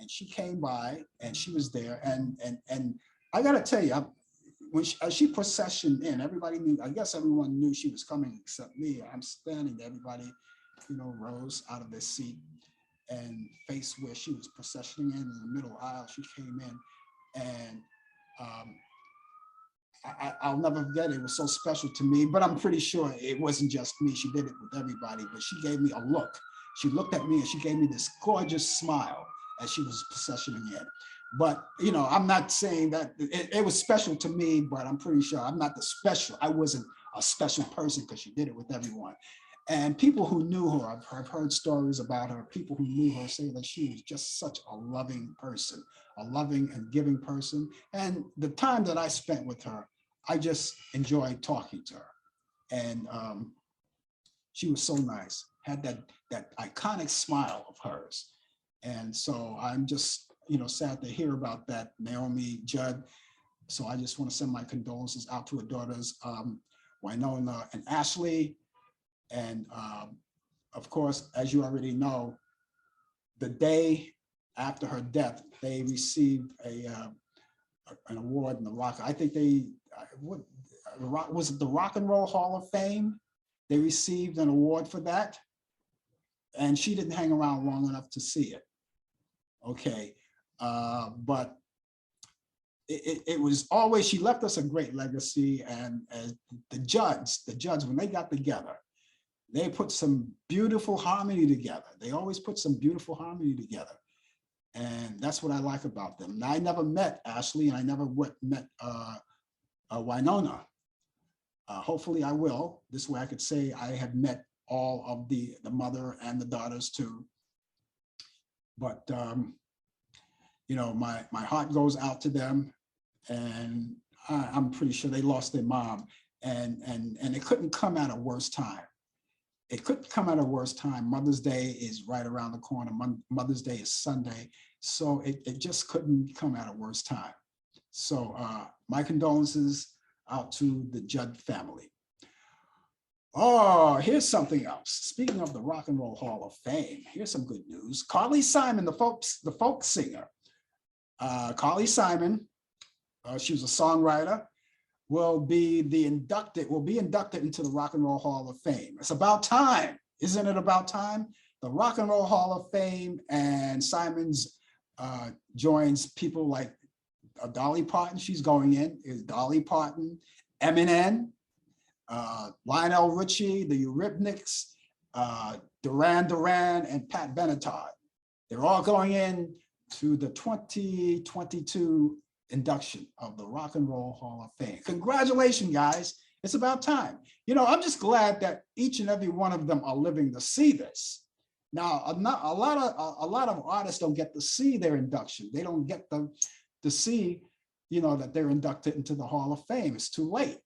And she came by and she was there. And I got to tell you, as she processioned in, everybody knew, I guess everyone knew she was coming except me. I'm standing there, everybody, rose out of their seat and faced where she was processioning in the middle aisle. She came in and I'll never forget it. It was so special to me, but I'm pretty sure it wasn't just me. She did it with everybody, but she gave me a look. She looked at me and she gave me this gorgeous smile as she was processioning in. But, I'm not saying that it was special to me, but I'm pretty sure I'm not I wasn't a special person because she did it with everyone. And people who knew her, I've heard stories about her, people who knew her say that she was just such a loving person, a loving and giving person. And the time that I spent with her, I just enjoyed talking to her. And she was so nice, had that iconic smile of hers. And so I'm just, sad to hear about that, Naomi Judd. So I just want to send my condolences out to her daughters, Winona and Ashley. And of course, as you already know, the day after her death, they received an award in the Rock. I think was it the Rock and Roll Hall of Fame? They received an award for that. And she didn't hang around long enough to see it. Okay, but it was always, she left us a great legacy. And the Judds, when they got together, they put some beautiful harmony together. They always put some beautiful harmony together. And that's what I like about them. Now, I never met Ashley and I never met Winona. Hopefully I will. This way I could say I have met all of the mother and the daughters too. But, my heart goes out to them, and I'm pretty sure they lost their mom, and it couldn't come at a worse time. It couldn't come at a worse time. Mother's Day is right around the corner. Mother's Day is Sunday. So it just couldn't come at a worse time. So my condolences out to the Judd family. Oh, here's something else. Speaking of the Rock and Roll Hall of Fame, here's some good news. Carly Simon, the folk singer. Carly Simon, she was a songwriter, will be inducted into the Rock and Roll Hall of Fame. It's about time, isn't it about time? The Rock and Roll Hall of Fame, and Simon's joins people like Dolly Parton. She's going in. Is Dolly Parton, Eminem, Lionel Richie, the Eurythmics, Duran Duran, and Pat Benatar. They're all going in to the 2022 induction of the Rock and Roll Hall of Fame. Congratulations, guys. It's about time. I'm just glad that each and every one of them are living to see this. Now, a lot of artists don't get to see their induction. They don't get to see, that they're inducted into the Hall of Fame. It's too late.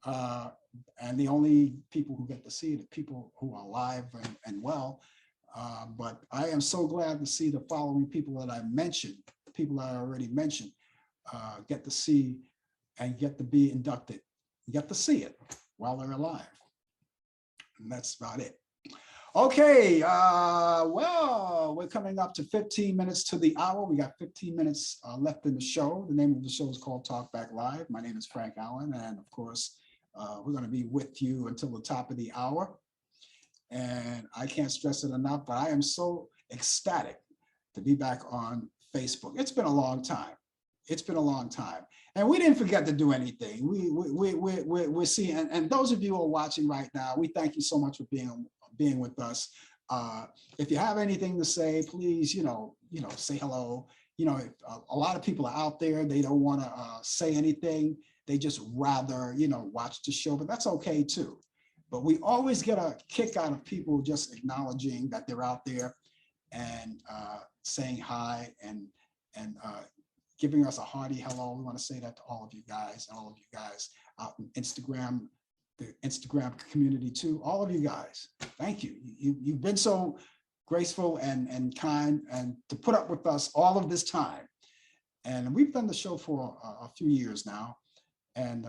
And the only people who get to see it are people who are alive and well. But I am so glad to see the following people that I mentioned, the people I already mentioned, get to see and get to be inducted, get to see it while they're alive. And that's about it. Okay, well, we're coming up to 15 minutes to the hour. We got 15 minutes left in the show. The name of the show is called Talk Back Live. My name is Frank Allen, and of course, we're going to be with you until the top of the hour. And I can't stress it enough, but I am so ecstatic to be back on Facebook. It's been a long time. It's been a long time. And we didn't forget to do anything. We're seeing, and those of you who are watching right now, we thank you so much for being with us. If you have anything to say, please, say hello. A lot of people are out there, they don't want to say anything. They just rather, watch the show, but that's okay too. But we always get a kick out of people just acknowledging that they're out there and saying hi and giving us a hearty hello. We want to say that to all of you guys and all of you guys out in Instagram, the Instagram community too. All of you guys, thank you. You've been so graceful and kind and to put up with us all of this time. And we've done the show for a few years now. And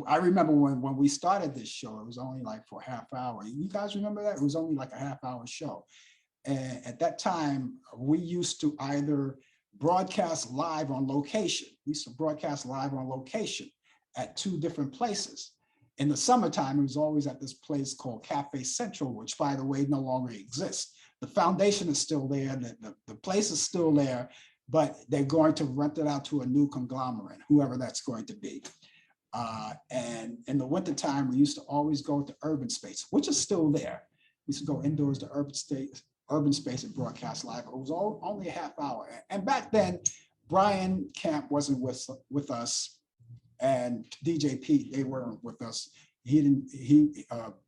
I remember when we started this show, it was only like for a half hour. You guys remember that? It was only like a half-hour show. And at that time, we used to either broadcast live on location. We used to broadcast live on location at two different places. In the summertime, it was always at this place called Cafe Central, which, by the way, no longer exists. The foundation is still there. The place is still there, but they're going to rent it out to a new conglomerate, whoever that's going to be. And in the wintertime, we used to always go to Urban Space, which is still there. We used to go indoors to Urban Space and broadcast live. It was only a half hour. And back then, Brian Camp wasn't with us, and DJ Pete, they weren't with us.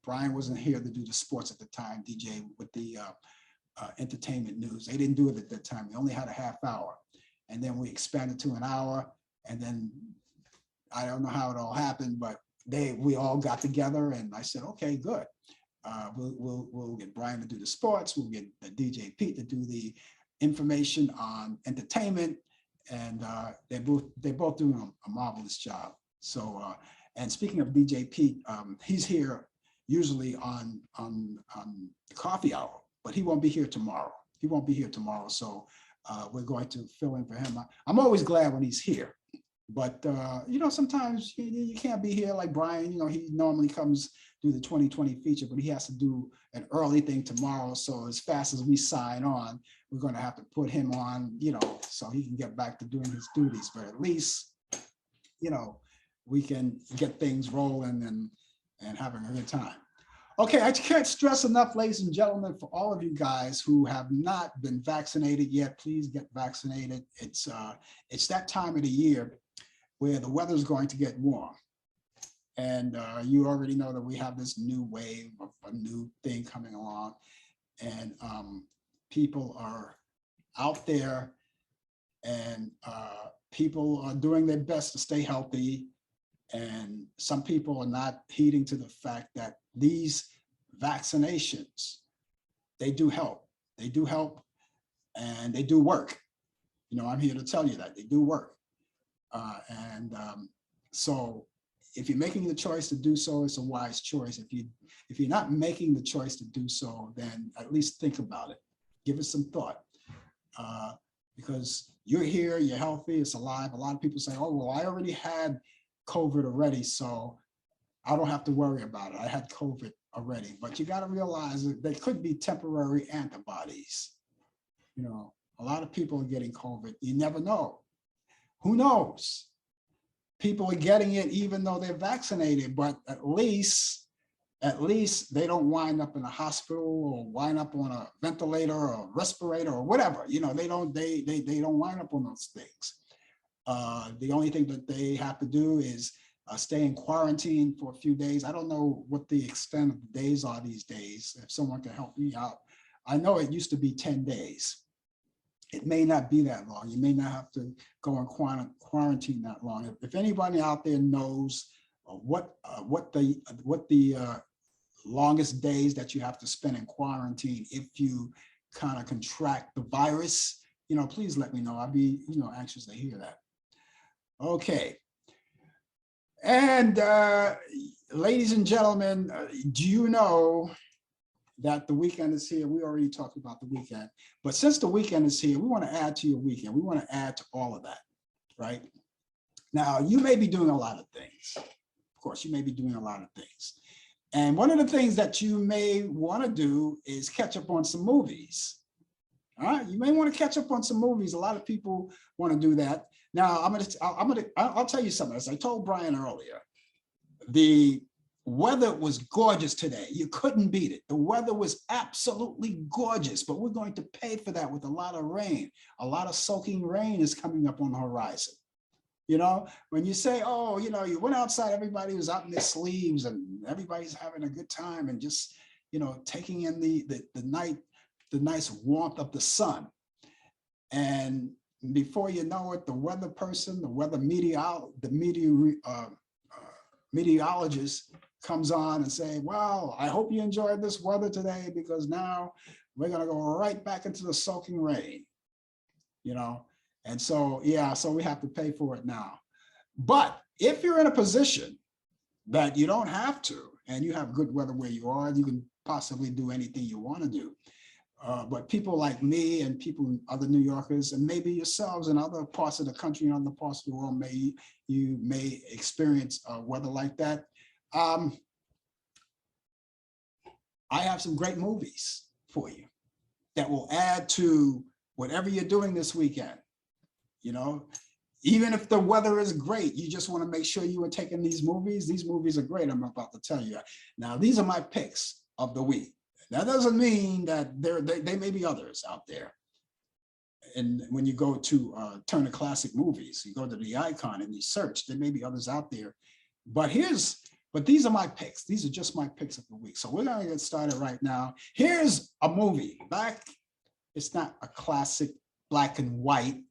Brian wasn't here to do the sports at the time, DJ with the entertainment news. They didn't do it at that time. We only had a half hour. And then we expanded to an hour. And then I don't know how it all happened, but we all got together and I said, okay, good. We'll get Brian to do the sports. We'll get the DJ Pete to do the information on entertainment. And they're both doing a marvelous job. So, and speaking of DJ Pete, he's here usually on the coffee hour, but he won't be here tomorrow. He won't be here tomorrow. So we're going to fill in for him. I'm always glad when he's here. But, sometimes you can't be here like Brian, he normally comes do the 2020 feature, but he has to do an early thing tomorrow. So as fast as we sign on, we're going to have to put him on, so he can get back to doing his duties. But at least, we can get things rolling and having a good time. Okay, I can't stress enough, ladies and gentlemen, for all of you guys who have not been vaccinated yet, please get vaccinated. It's that time of the year where the weather is going to get warm. And you already know that we have this new wave of a new thing coming along. And people are out there and people are doing their best to stay healthy. And some people are not heeding to the fact that these vaccinations, they do help. They do help and they do work. I'm here to tell you that they do work. So if you're making the choice to do so, it's a wise choice. If you're not making the choice to do so, then at least think about it. Give it some thought. Because you're here, you're healthy, it's alive. A lot of people say, oh, well, I already had COVID already, so I don't have to worry about it. I had COVID already. But you got to realize that there could be temporary antibodies. A lot of people are getting COVID. You never know. Who knows? People are getting it even though they're vaccinated, but at least they don't wind up in a hospital or wind up on a ventilator or a respirator or whatever. They don't wind up on those things. The only thing that they have to do is stay in quarantine for a few days. I don't know what the extent of the days are these days. If someone can help me out, I know it used to be 10 days. It may not be that long. You may not have to go in quarantine that long. If anybody out there knows what the longest days that you have to spend in quarantine if you kind of contract the virus, please let me know. I'll be, anxious to hear that. Okay. And ladies and gentlemen, do you know that the weekend is here? We already talked about the weekend, but since the weekend is here, we want to add to your weekend. We want to add to all of that, right? Now, you may be doing a lot of things. Of course, you may be doing a lot of things. And one of the things that you may want to do is catch up on some movies. All right, you may want to catch up on some movies. A lot of people want to do that. Now, I'll tell you something. As I told Brian earlier, the weather was gorgeous today. You couldn't beat it. The weather was absolutely gorgeous, but we're going to pay for that with a lot of rain. A lot of soaking rain is coming up on the horizon. When you say, oh, you went outside, everybody was out in their sleeves and everybody's having a good time and just, taking in the nice warmth of the sun. And before you know it, the weather person, the weather meteorologist comes on and say, well, I hope you enjoyed this weather today because now we're going to go right back into the soaking rain, And so, so we have to pay for it now. But if you're in a position that you don't have to, and you have good weather where you are, you can possibly do anything you want to do. But people like me and people, other New Yorkers, and maybe yourselves in other parts of the country and other parts of the world, you may experience weather like that. I have some great movies for you that will add to whatever you're doing this weekend. Even if the weather is great, you just want to make sure you are taking these movies. These movies are great, I'm about to tell you. Now, these are my picks of the week. That doesn't mean that they may be others out there. And when you go to Turner Classic Movies, you go to the icon and you search, there may be others out there. But these are my picks. These are just my picks of the week. So we're going to get started right now. Here's a movie. It's not a classic black and white.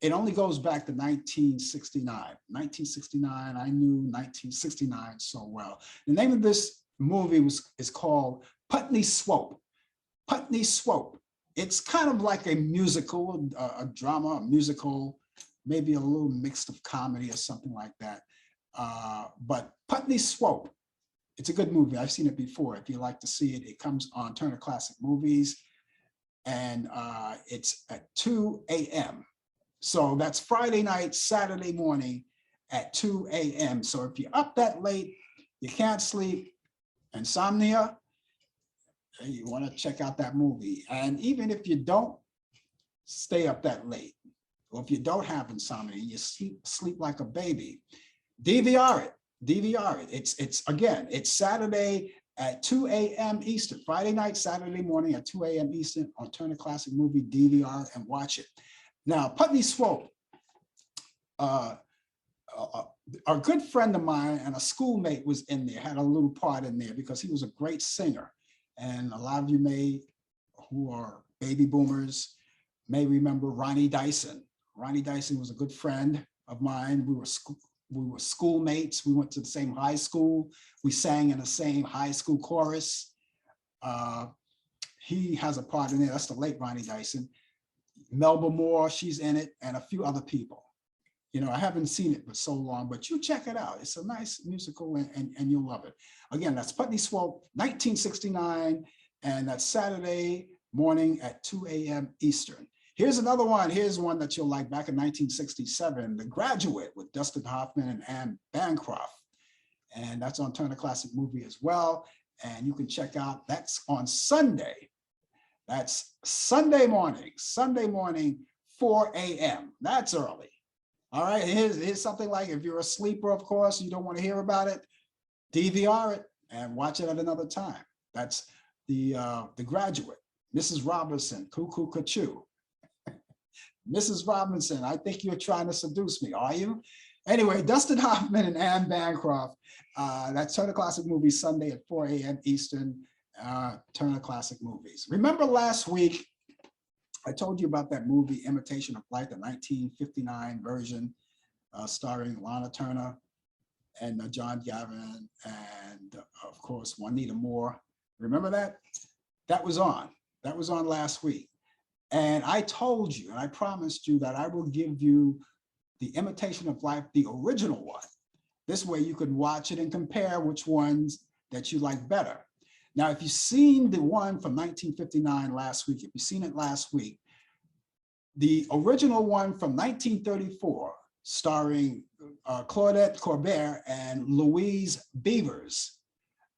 It only goes back to 1969. 1969, I knew 1969 so well. The name of this movie is called Putney Swope. Putney Swope. It's kind of like a musical, a drama, a musical, maybe a little mixed of comedy or something like that. But Putney Swope, it's a good movie. I've seen it before. If you like to see it, it comes on Turner Classic Movies, and it's at 2 a.m. So that's Friday night, Saturday morning at 2 a.m. So if you're up that late, you can't sleep, insomnia, you want to check out that movie. And even if you don't stay up that late, or if you don't have insomnia, you sleep like a baby, DVR it. DVR it. It's Saturday at 2 a.m. Eastern, Friday night, Saturday morning at 2 a.m. Eastern on Turner Classic Movie, DVR and watch it. Now, Putney Swope, a good friend of mine and a schoolmate was in there, had a little part in there because he was a great singer. And a lot of you who are baby boomers, may remember Ronnie Dyson. Ronnie Dyson was a good friend of mine. We were schoolmates. We went to the same high school. We sang in the same high school chorus. He has a part in there. That's the late Ronnie Dyson. Melba Moore, she's in it, and a few other people. I haven't seen it for so long, but you check it out. It's a nice musical and you'll love it. Again, that's Putney Swope, 1969, and that's Saturday morning at 2 a.m. Eastern. Here's another one. Here's one that you'll like. Back in 1967, The Graduate with Dustin Hoffman and Anne Bancroft. And that's on Turner Classic Movie as well. And you can check out, that's on Sunday. That's Sunday morning, 4 a.m. That's early. All right, here's something like, if you're a sleeper, of course, you don't want to hear about it, DVR it and watch it at another time. That's The Graduate. Mrs. Robinson, Cuckoo Cachoo. Mrs. Robinson, I think you're trying to seduce me, are you? Anyway, Dustin Hoffman and Anne Bancroft. That's Turner Classic Movies, Sunday at 4 a.m. Eastern, Turner Classic Movies. Remember last week, I told you about that movie, Imitation of Light, the 1959 version, starring Lana Turner and John Gavin, and of course, Juanita Moore. Remember that? That was on. That was on last week. And I told you, and I promised you that I will give you the Imitation of Life, the original one. This way you could watch it and compare which ones that you like better. Now, if you've seen the one from 1959 last week, if you've seen it last week, the original one from 1934, starring Claudette Colbert and Louise Beavers,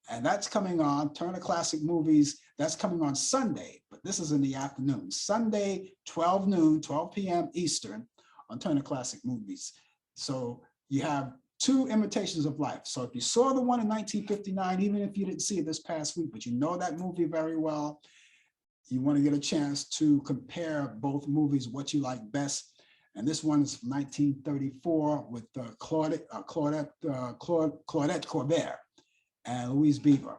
and that's coming on Turner Classic Movies. That's coming on Sunday, but this is in the afternoon. Sunday, 12 noon, 12 p.m. Eastern on Turner Classic Movies. So you have two Imitations of Life. So if you saw the one in 1959, even if you didn't see it this past week, but you know that movie very well, you want to get a chance to compare both movies, what you like best. And this one is from 1934 with Claudette Colbert and Louise Beaver,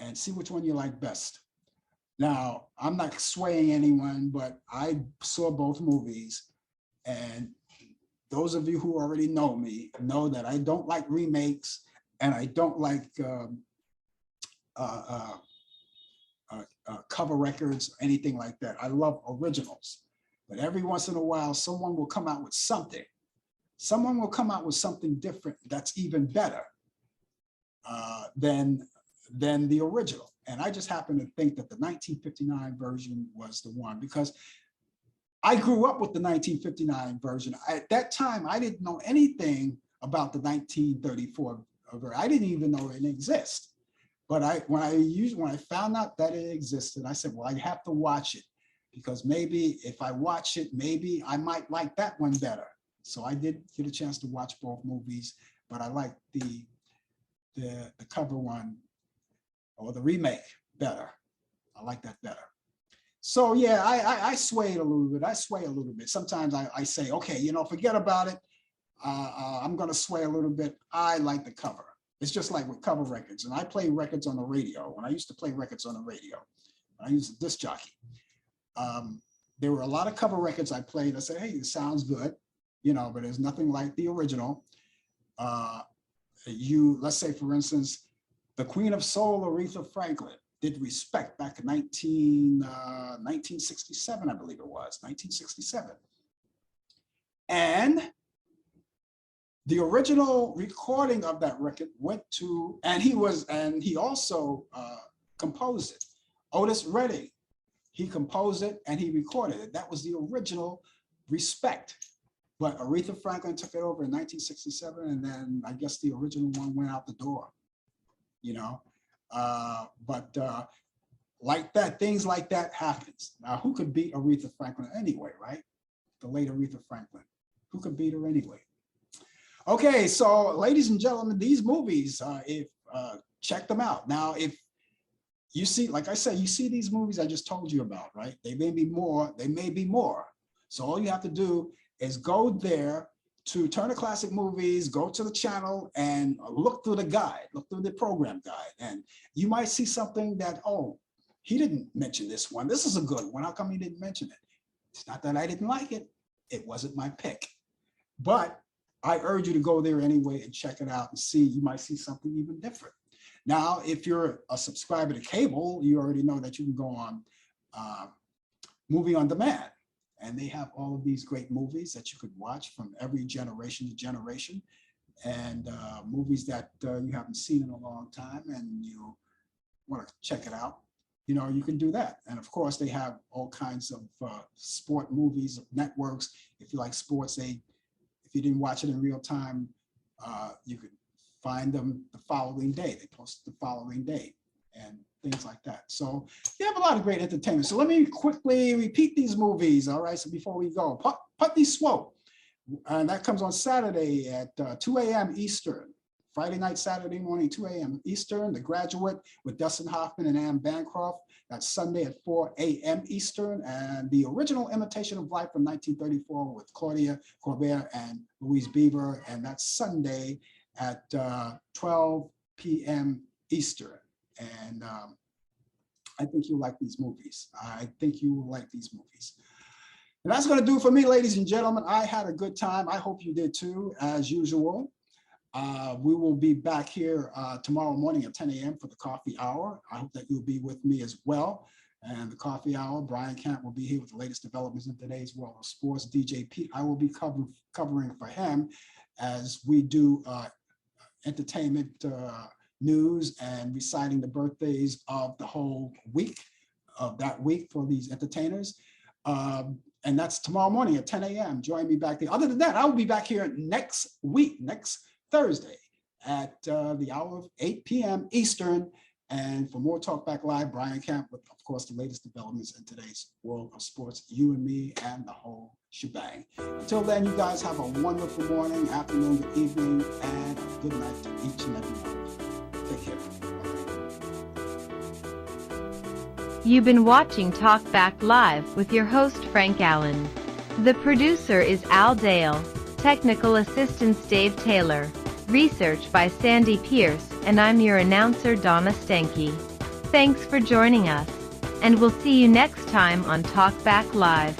and see which one you like best. Now, I'm not swaying anyone, but I saw both movies, and those of you who already know me know that I don't like remakes, and I don't like cover records, anything like that. I love originals, but every once in a while, someone will come out with something. Someone will come out with something different that's even better than the original. And I just happen to think that the 1959 version was the one, because I grew up with the 1959 version. At that time, I didn't know anything about the 1934 version. I didn't even know it existed. But when I found out that it existed, I said, well, I have to watch it, because maybe if I watch it, maybe I might like that one better. So I did get a chance to watch both movies, but I like the cover one, or the remake, better. I like that better. So yeah, I sway a little bit. I sway a little bit. Sometimes I say, okay, forget about it. I'm going to sway a little bit. I like the cover. It's just like with cover records. And I play records on the radio. When I used to play records on the radio, I used a disc jockey. There were a lot of cover records I played. I said, hey, it sounds good, but there's nothing like the original. Let's say, for instance, the Queen of Soul, Aretha Franklin, did Respect back in 1967, I believe it was, 1967. And the original recording of that record went to, and he also composed it. Otis Redding, he composed it and he recorded it. That was the original Respect. But Aretha Franklin took it over in 1967, and then I guess the original one went out the door, like that, things like that happens. Now, who could beat Aretha Franklin anyway, right? The late Aretha Franklin. Who could beat her anyway? Okay, so ladies and gentlemen, these movies, check them out. Now, if you see, like I said, you see these movies I just told you about, right? They may be more. So all you have to do is go there to Turner Classic Movies, go to the channel and look through the guide, look through the program guide. And you might see something that, oh, he didn't mention this one. This is a good one. How come he didn't mention it? It's not that I didn't like it. It wasn't my pick. But I urge you to go there anyway and check it out and see. You might see something even different. Now, if you're a subscriber to cable, you already know that you can go on Movie on Demand. And they have all of these great movies that you could watch from every generation to generation, and movies that you haven't seen in a long time and you want to check it out. You can do that. And of course, they have all kinds of sport movies, networks. If you like sports, if you didn't watch it in real time, you could find them the following day. They post the following day and things like that. So you have a lot of great entertainment. So let me quickly repeat these movies. All right, so before we go, Putney Swope, and that comes on Saturday at 2 a.m. Eastern. Friday night, Saturday morning, 2 a.m. Eastern. The Graduate with Dustin Hoffman and Anne Bancroft. That's Sunday at 4 a.m. Eastern. And the original Imitation of Life from 1934 with Claudia Colbert and Louise Beaver. And that's Sunday at 12 p.m. Eastern. And I think you'll like these movies. And that's going to do it for me, ladies and gentlemen. I had a good time. I hope you did too, as usual. We will be back here tomorrow morning at 10 a.m. for the coffee hour. I hope that you'll be with me as well. And the coffee hour, Brian Camp will be here with the latest developments in today's world of sports. DJ Pete, I will be covering for him as we do entertainment news and reciting the birthdays of the whole week, of that week for these entertainers. And that's tomorrow morning at 10 a.m. Join me back there. Other than that, I will be back here next week, next Thursday at the hour of 8 p.m. Eastern. And for more Talk Back Live, Brian Camp with, of course, the latest developments in today's world of sports, you and me and the whole shebang. Until then, you guys have a wonderful morning, afternoon, good evening, and a good night to each and every one of you. Take care. You've been watching Talk Back Live with your host Frank Allen. The producer is Al Dale, technical assistance Dave Taylor, research by Sandy Pierce, and I'm your announcer Donna Stenke. Thanks for joining us, and we'll see you next time on Talk Back Live.